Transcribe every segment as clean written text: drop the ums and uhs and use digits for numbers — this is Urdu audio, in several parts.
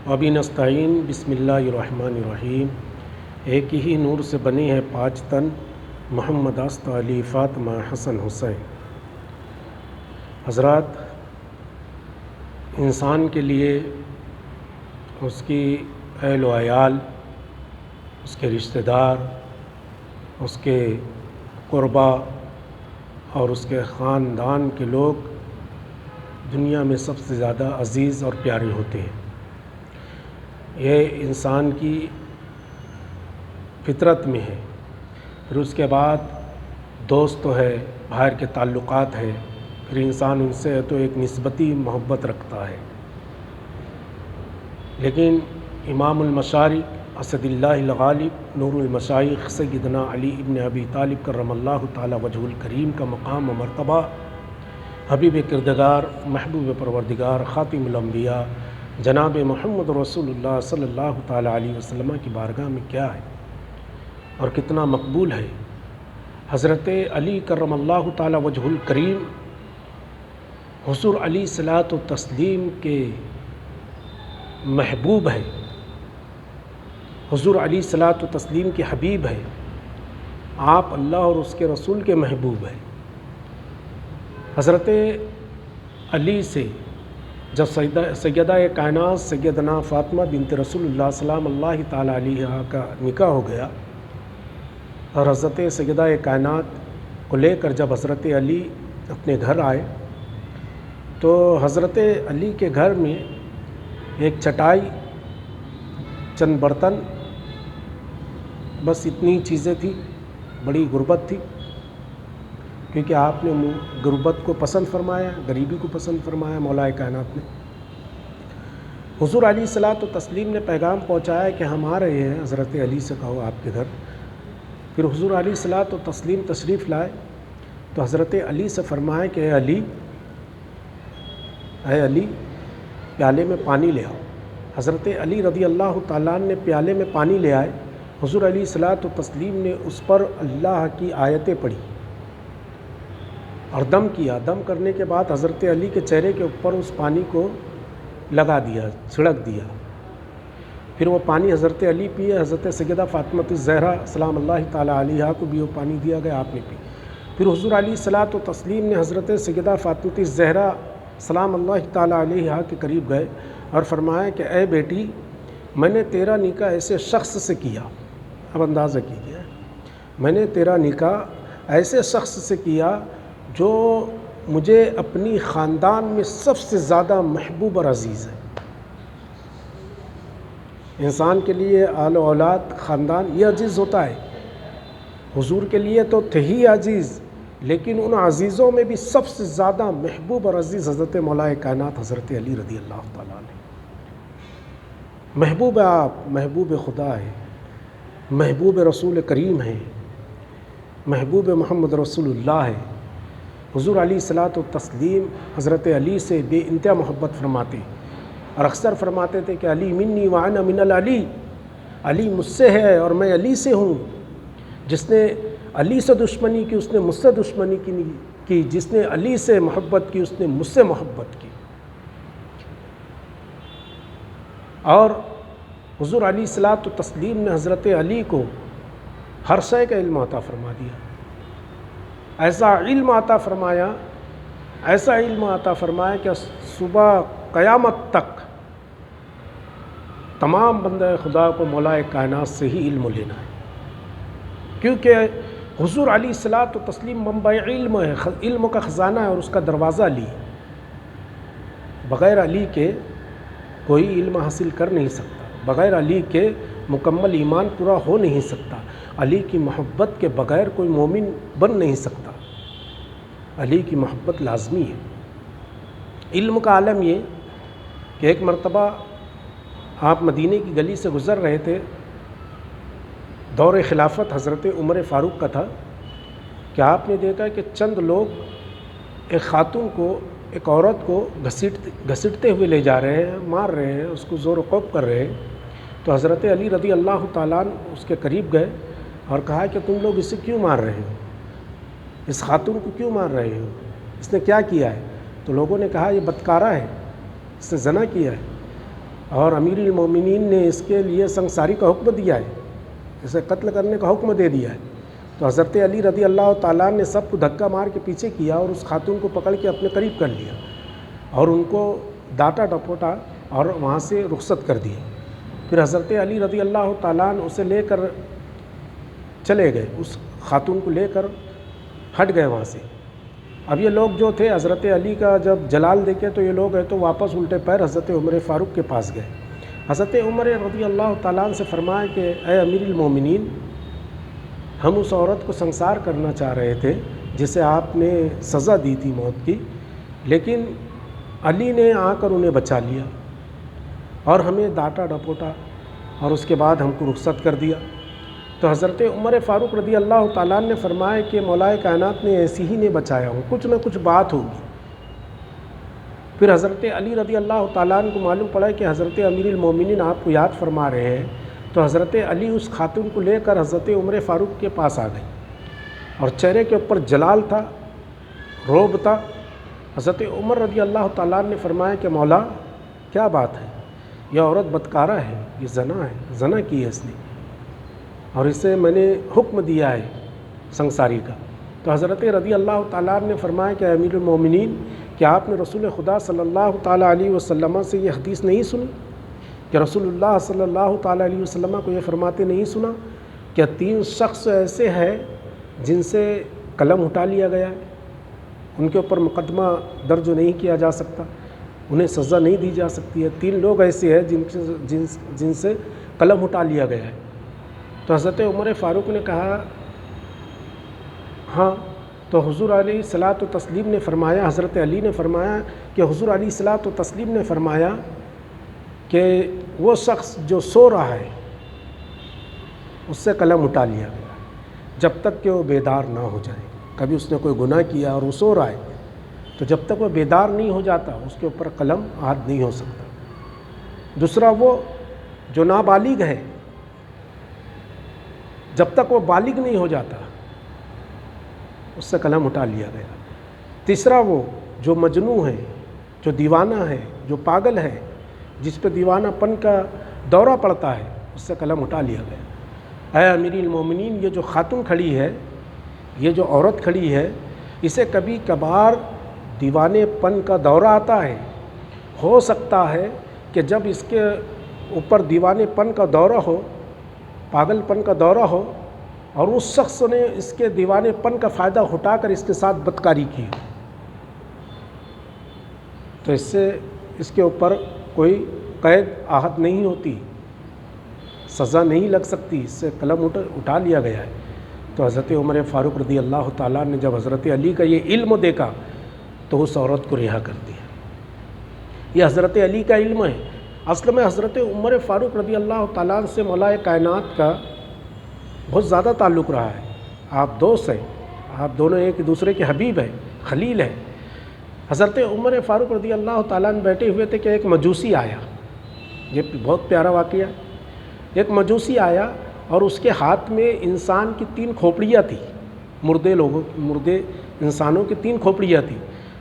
وبہ نستعین بسم اللہ الرحمن الرحیم۔ ایک ہی نور سے بنے ہیں 5 تن، محمد آستہ علی فاطمہ حسن حسین۔ حضرات، انسان کے لیے اس کی اہل و عیال، اس کے رشتہ دار، اس کے قربا اور اس کے خاندان کے لوگ دنیا میں سب سے زیادہ عزیز اور پیارے ہوتے ہیں۔ یہ انسان کی فطرت میں ہے۔ پھر اس کے بعد دوست تو ہے، باہر کے تعلقات ہے، پھر انسان ان سے تو ایک نسبتی محبت رکھتا ہے۔ لیکن امام المشارق اسد اللہ الغالب نور المشائخ سیدنا علی ابن ابی طالب کرم اللہ تعالی وجہ الکریم کا مقام و مرتبہ حبیب کردگار، محبوب پروردگار، خاتم الانبیاء جناب محمد رسول اللہ صلی اللہ تعالی علیہ وسلم کی بارگاہ میں کیا ہے اور کتنا مقبول ہے۔ حضرت علی کرم اللہ تعالی وجہ الکریم حضور علیہ الصلاۃ والتسلیم کے محبوب ہے، حضور علیہ الصلاۃ والتسلیم کے حبیب ہے۔ آپ اللہ اور اس کے رسول کے محبوب ہیں۔ حضرت علی سے جب سیدہ کائنات سیدنا فاطمہ بنت رسول اللہ سلام اللہ تعالی علیہ کا نکاح ہو گیا اور حضرت سیدہ کائنات کو لے کر جب حضرت علی اپنے گھر آئے تو حضرت علی کے گھر میں ایک چٹائی، چند برتن، بس اتنی چیزیں تھیں۔ بڑی غربت تھی، کیونکہ آپ نے غربت کو پسند فرمایا، غریبی کو پسند فرمایا مولا کائنات نے۔ حضور علیہ الصلاۃ والتسلیم نے پیغام پہنچایا کہ ہم آ رہے ہیں، حضرت علی سے کہو آپ کے گھر۔ پھر حضور علیہ الصلاۃ والتسلیم تشریف لائے تو حضرت علی سے فرمایا کہ اے علی پیالے میں پانی لے آؤ۔ حضرت علی رضی اللہ تعالیٰ عنہ نے پیالے میں پانی لے آئے۔ حضور علیہ الصلاۃ والتسلیم نے اس پر اللہ کی آیتیں پڑھی اور دم کیا۔ دم کرنے کے بعد حضرت علی کے چہرے کے اوپر اس پانی کو لگا دیا، چھڑک دیا۔ پھر وہ پانی حضرت علی پیے، حضرت سیدہ فاطمہ الزہرا سلام اللہ تعالی علیہا کو بھی وہ پانی دیا گیا، آپ نے پی۔ پھر حضور علیہ الصلاۃ والتسلیم نے حضرت سیدہ فاطمہ الزہرا سلام اللہ تعالی علیہا کے قریب گئے اور فرمایا کہ اے بیٹی، میں نے تیرا نکاح ایسے شخص سے کیا، اب اندازہ کیجیے، میں نے تیرا نکاح ایسے شخص سے کیا جو مجھے اپنی خاندان میں سب سے زیادہ محبوب اور عزیز ہے۔ انسان کے لیے آل و اولاد، خاندان یہ عزیز ہوتا ہے۔ حضور کے لیے تو تھے ہی عزیز، لیکن ان عزیزوں میں بھی سب سے زیادہ محبوب اور عزیز حضرت مولا کائنات حضرت علی رضی اللہ تعالیٰ عنہ۔ محبوب آپ، محبوب خدا ہے، محبوب رسول کریم ہے، محبوب محمد رسول اللہ ہے۔ حضور علیہ الصلاۃ والتسلیم حضرت علی سے بے انتہا محبت فرماتے اور اکثر فرماتے تھے کہ علی منی وانا من العلی، علی مجھ سے ہے اور میں علی سے ہوں۔ جس نے علی سے دشمنی کی اس نے مجھ سے دشمنی کی، جس نے علی سے محبت کی اس نے مجھ سے محبت کی۔ اور حضور علیہ الصلاۃ والتسلیم نے حضرت علی کو ہر شے کا علم عطا فرما دیا، ایسا علم عطا فرمایا، ایسا علم عطا فرمایا کہ صبح قیامت تک تمام بندہ خدا کو مولا کائنات سے ہی علم لینا ہے، کیونکہ حضور علیہ الصلاۃ والتسلیم منبع علم ہے، علم کا خزانہ ہے اور اس کا دروازہ علی ہے۔ بغیر علی کے کوئی علم حاصل کر نہیں سکتا، بغیر علی کے مکمل ایمان پورا ہو نہیں سکتا، علی کی محبت کے بغیر کوئی مومن بن نہیں سکتا، علی کی محبت لازمی ہے۔ علم کا عالم یہ کہ ایک مرتبہ آپ مدینے کی گلی سے گزر رہے تھے، دور خلافت حضرت عمر فاروق کا تھا، کہ آپ نے دیکھا کہ چند لوگ ایک خاتون کو، ایک عورت کو گھسیٹتے ہوئے لے جا رہے ہیں، مار رہے ہیں، اس کو زور و کوب کر رہے ہیں۔ تو حضرت علی رضی اللہ تعالیٰ عنہ اس کے قریب گئے اور کہا کہ تم لوگ اسے کیوں مار رہے ہو، اس خاتون کو کیوں مار رہے ہو، اس نے کیا کیا ہے؟ تو لوگوں نے کہا یہ بدکارہ ہے، اس نے زنا کیا ہے۔ اور امیر المومنین نے اس کے لیے سنگساری کا حکم دیا ہے، اسے قتل کرنے کا حکم دے دیا ہے۔ تو حضرت علی رضی اللہ تعالیٰ نے سب کو دھکا مار کے پیچھے کیا اور اس خاتون کو پکڑ کے اپنے قریب کر لیا اور ان کو ڈانٹا ڈپوٹا اور وہاں سے رخصت کر دیا۔ پھر حضرت علی رضی اللہ تعالیٰ نے اسے لے کر چلے گئے، اس خاتون کو لے کر ہٹ گئے وہاں سے۔ اب یہ لوگ جو تھے حضرت علی کا جب جلال دیکھے تو یہ لوگ تو واپس الٹے پیر حضرت عمر فاروق کے پاس گئے۔ حضرت عمر رضی اللہ تعالیٰ عنہ سے فرمایا کہ اے امیر المومنین، ہم اس عورت کو سنسار کرنا چاہ رہے تھے جسے آپ نے سزا دی تھی موت کی، لیکن علی نے آ کر انہیں بچا لیا اور ہمیں ڈانٹا ڈپوٹا اور اس کے بعد ہم کو رخصت کر دیا۔ تو حضرت عمر فاروق رضی اللہ تعالیٰ نے فرمایا کہ مولا کائنات نے ایسی ہی نہیں بچایا ہوں، کچھ نہ کچھ بات ہوگی۔ پھر حضرت علی رضی اللہ تعالیٰ کو معلوم پڑا کہ حضرت امیر المومنین آپ کو یاد فرما رہے ہیں، تو حضرت علی اس خاتون کو لے کر حضرت عمر فاروق کے پاس آ گئی اور چہرے کے اوپر جلال تھا، رعب تھا۔ حضرت عمر رضی اللہ تعالیٰ نے فرمایا کہ مولا کیا بات ہے، یہ عورت بدکارہ ہے، یہ زنا ہے، زنا کی ہے اس نے، اور اسے میں نے حکم دیا ہے سنگساری کا۔ تو حضرت رضی اللہ تعالیٰ نے فرمایا کہ امیر المومنین، کہ آپ نے رسول خدا صلی اللہ تعالیٰ علیہ وسلم سے یہ حدیث نہیں سنی کہ رسول اللہ صلی اللہ تعالیٰ علیہ وسلم کو یہ فرماتے نہیں سنا کہ 3 شخص ایسے ہیں جن سے قلم اٹھا لیا گیا ہے، ان کے اوپر مقدمہ درج نہیں کیا جا سکتا، انہیں سزا نہیں دی جا سکتی ہے، 3 لوگ ایسے ہیں جن سے قلم اٹھا لیا گیا ہے۔ تو حضرت عمر فاروق نے کہا ہاں۔ تو حضور علیہ الصلاۃ والتسلیم نے فرمایا، حضرت علی نے فرمایا کہ حضور علیہ الصلاۃ والتسلیم نے فرمایا کہ وہ شخص جو سو رہا ہے اس سے قلم اٹھا لیا گیا جب تک کہ وہ بیدار نہ ہو جائے۔ کبھی اس نے کوئی گناہ کیا اور وہ سو رہا ہے تو جب تک وہ بیدار نہیں ہو جاتا اس کے اوپر قلم عائد نہیں ہو سکتا۔ دوسرا وہ جو نابالغ ہے، جب تک وہ بالغ نہیں ہو جاتا اس سے قلم اٹھا لیا گیا۔ تیسرا وہ جو مجنون ہے، جو دیوانہ ہے، جو پاگل ہے، جس پہ دیوانہ پن کا دورہ پڑتا ہے، اس سے قلم اٹھا لیا گیا۔ اے امیر المومنین، یہ جو خاتون کھڑی ہے، یہ جو عورت کھڑی ہے، اسے کبھی کبھار دیوانے پن کا دورہ آتا ہے۔ ہو سکتا ہے کہ جب اس کے اوپر دیوانے پن کا دورہ ہو، پاگل پن کا دورہ ہو، اور اس شخص نے اس کے دیوانے پن کا فائدہ اٹھا کر اس کے ساتھ بدکاری کی، تو اس کے اوپر کوئی قید عہد نہیں ہوتی، سزا نہیں لگ سکتی، اس سے قلم اٹھا لیا گیا ہے۔ تو حضرت عمر فاروق رضی اللہ تعالیٰ نے جب حضرت علی کا یہ علم دیکھا تو اس عورت کو رہا کر دیا۔ یہ حضرت علی کا علم ہے۔ اصل میں حضرت عمر فاروق رضی اللہ تعالیٰ سے مولا کائنات کا بہت زیادہ تعلق رہا ہے۔ آپ دوست ہیں، آپ دونوں ایک دوسرے کے حبیب ہیں، خلیل ہیں۔ حضرت عمر فاروق رضی اللہ تعالیٰ عنہ بیٹھے ہوئے تھے کہ ایک مجوسی آیا، یہ بہت پیارا واقعہ۔ ایک مجوسی آیا اور اس کے ہاتھ میں انسان کی 3 کھوپڑیاں تھیں، مردے انسانوں کی 3 کھوپڑیاں تھیں،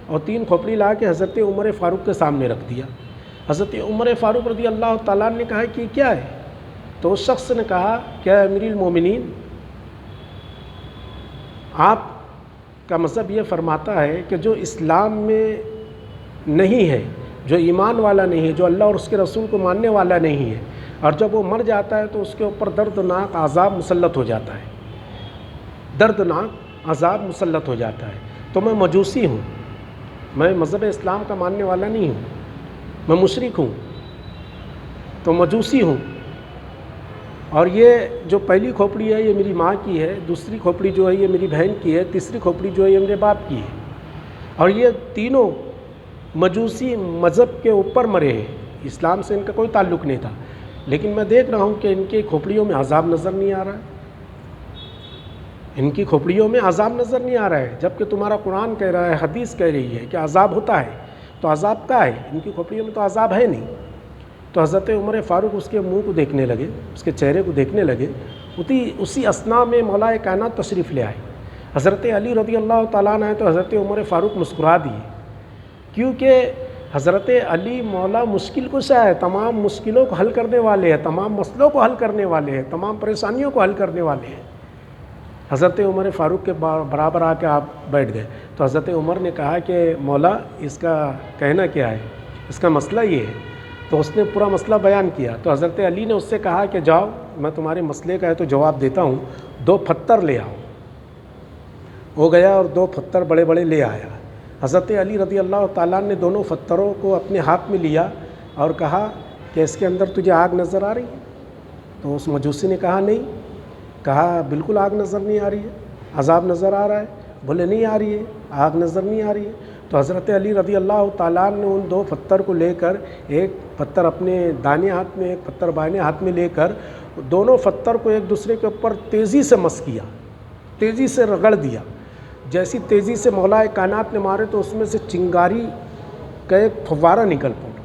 اور 3 کھوپڑی لا کے حضرت عمر فاروق کے سامنے رکھ دیا۔ حضرت عمر فاروق رضی اللہ تعالیٰ عنہ نے کہا کہ یہ کیا ہے؟ تو اس شخص نے کہا کہ امیر المومنین، آپ کا مذہب یہ فرماتا ہے کہ جو اسلام میں نہیں ہے، جو ایمان والا نہیں ہے، جو اللہ اور اس کے رسول کو ماننے والا نہیں ہے، اور جب وہ مر جاتا ہے تو اس کے اوپر دردناک عذاب مسلط ہو جاتا ہے، دردناک عذاب مسلط ہو جاتا ہے۔ تو میں مجوسی ہوں، میں مذہب اسلام کا ماننے والا نہیں ہوں، میں مشرک ہوں، تو مجوسی ہوں، اور یہ جو پہلی کھوپڑی ہے یہ میری ماں کی ہے، دوسری کھوپڑی جو ہے یہ میری بہن کی ہے، تیسری کھوپڑی جو ہے یہ میرے باپ کی ہے، اور یہ تینوں مجوسی مذہب کے اوپر مرے ہیں، اسلام سے ان کا کوئی تعلق نہیں تھا، لیکن میں دیکھ رہا ہوں کہ ان کی کھوپڑیوں میں عذاب نظر نہیں آ رہا ہے، ان کی کھوپڑیوں میں عذاب نظر نہیں آ رہا ہے، جبکہ تمہارا قرآن کہہ رہا ہے، حدیث کہہ رہی ہے کہ عذاب ہوتا ہے، تو عذاب کا ہے؟ ان کی کھوپڑیوں میں تو عذاب ہے نہیں۔ تو حضرت عمر فاروق اس کے منہ کو دیکھنے لگے، اس کے چہرے کو دیکھنے لگے۔ اسی اثناء میں مولا کائنات تشریف لے آئے، حضرت علی رضی اللہ تعالیٰ عنہ، تو حضرت عمر فاروق مسکرا دیے، کیونکہ حضرت علی مولا مشکل کشا ہے، تمام مشکلوں کو حل کرنے والے ہیں، تمام مسئلوں کو حل کرنے والے ہیں، تمام پریشانیوں کو حل کرنے والے ہیں۔ حضرت عمر فاروق کے برابر آ کے آپ بیٹھ گئے تو حضرت عمر نے کہا کہ مولا اس کا کہنا کیا ہے، اس کا مسئلہ یہ ہے۔ تو اس نے پورا مسئلہ بیان کیا تو حضرت علی نے اس سے کہا کہ جاؤ میں تمہارے مسئلے کا ہے تو جواب دیتا ہوں، 2 پتھر لے آؤ۔ وہ گیا اور 2 پتھر بڑے بڑے لے آیا۔ حضرت علی رضی اللہ تعالیٰ نے دونوں پتھروں کو اپنے ہاتھ میں لیا اور کہا کہ اس کے اندر تجھے آگ نظر آ رہی ہے؟ تو اس مجوسی نے کہا نہیں۔ کہا بالکل آگ نظر نہیں آ رہی ہے، عذاب نظر آ رہا ہے؟ بولے نہیں آ رہی ہے، آگ نظر نہیں آ رہی ہے۔ تو حضرت علی رضی اللہ تعالیٰ نے ان 2 پتھر کو لے کر، ایک پتھر اپنے دائیں ہاتھ میں ایک پتھر بائیں ہاتھ میں لے کر دونوں پتھر کو ایک دوسرے کے اوپر تیزی سے مس کیا، تیزی سے رگڑ دیا۔ جیسی تیزی سے مولا کائنات نے مارے تو اس میں سے چنگاری کا ایک فوارہ نکل پڑا،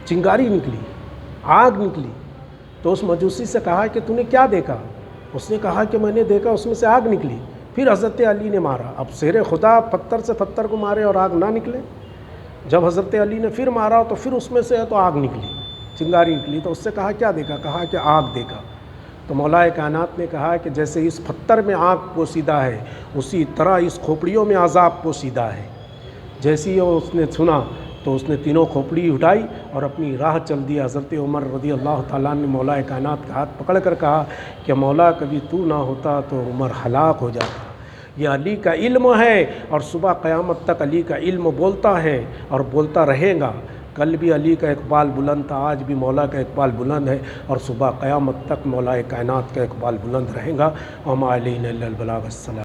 چنگاری نکلی، آگ نکلی۔ تو اس مجوسی سے کہا کہ تو نے کیا دیکھا؟ اس نے کہا کہ میں نے دیکھا اس میں سے آگ نکلی۔ پھر حضرت علی نے مارا۔ اب شیر خدا پتھر سے پتھر کو مارے اور آگ نہ نکلے؟ جب حضرت علی نے پھر مارا تو پھر اس میں سے تو آگ نکلی، چنگاری نکلی۔ تو اس سے کہا کیا دیکھا؟ کہا کہ آگ دیکھا۔ تو مولا کائنات نے کہا کہ جیسے اس پتھر میں آگ پوشیدہ ہے اسی طرح اس کھوپڑیوں میں عذاب پوشیدہ ہے۔ جیسی اس نے سنا تو اس نے تینوں کھوپڑی اٹھائی اور اپنی راہ چل دیا۔ حضرت عمر رضی اللہ تعالیٰ نے مولا کائنات کا ہاتھ پکڑ کر کہا کہ مولا کبھی تو نہ ہوتا تو عمر ہلاک ہو جاتا۔ یہ علی کا علم ہے اور صبح قیامت تک علی کا علم بولتا ہے اور بولتا رہے گا۔ کل بھی علی کا اقبال بلند تھا، آج بھی مولا کا اقبال بلند ہے اور صبح قیامت تک مولا کائنات کا اقبال بلند رہے گا۔ وما علینا الا البلاغ۔ السلام۔